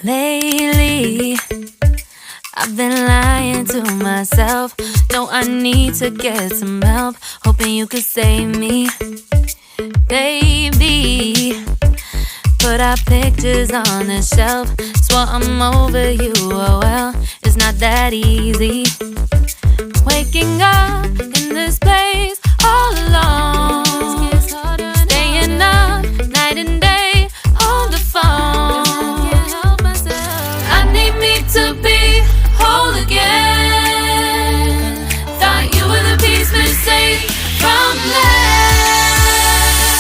Lately, I've been lying to myself. No, I need to get some help. Hoping you could save me, baby. Put our pictures on the shelf. Swore I'm over you, oh well, it's not that easy. Waking up in this place all alone, staying up night and day on the phone. I need me to be whole again. Thought you were the piece missing from left.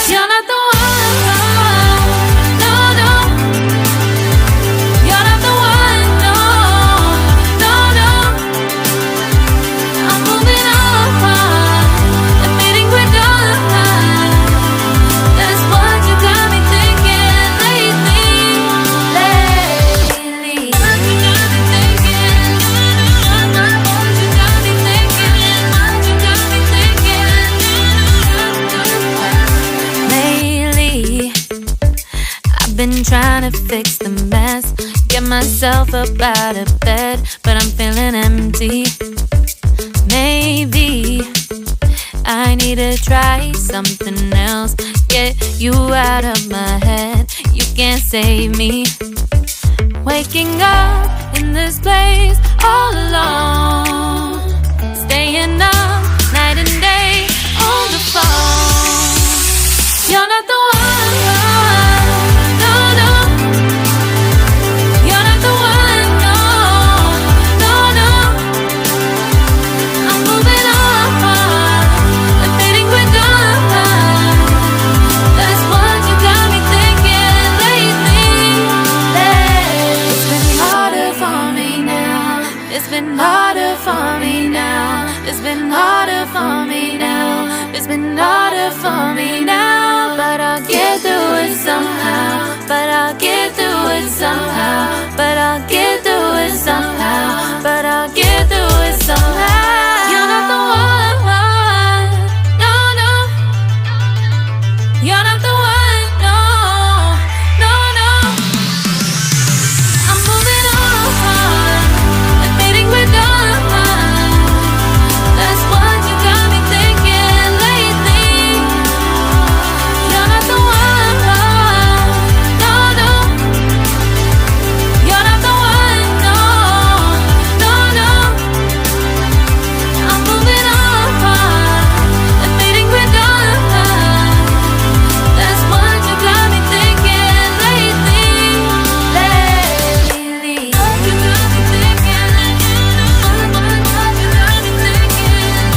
You're not the one, no, no. You're not the one, no, no, no. I'm moving on, admitting we're done. That's what you got me thinking lately. What you got me thinking? What you got me thinking? What you got me thinking? Lately, I've been trying to fix the mess, get myself up out of bed, but I'm feeling empty. Maybe I need to try something else. Get you out of my head, you can't save me. Waking up in this place all alone, staying up night and day on the phone. You're not the one, no, no. You're not the one, no, no, no. I'm moving on, admitting we're done. That's what you got me thinking lately. It's been harder for me now. It's been harder for me now. It's been harder for me now. It's been harder for me now. But I'll get through it somehow. But I'll get through it somehow. But I'll get through it somehow. But I'll get through it somehow. You're not the one, no, no. You're not the one, no, no, no. I'm moving on, admitting we're done. That's what you got me thinking lately. You're not the one, no, no. You're not the one, no, no, no. I'm moving on, admitting we're done. That's what you got me thinking lately. What you got me thinking? What you got me thinking?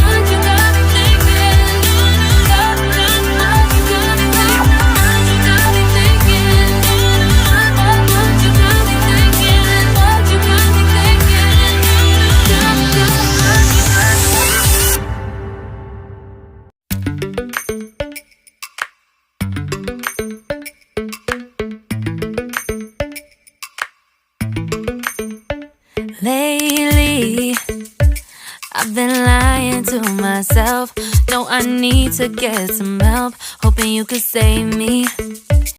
What you got me thinking? What you got me thinking? What you got me thinking? What you got me thinking? What you got me thinking? Lately, I've been lying to myself. No, I need to get some help. Hoping you could save me.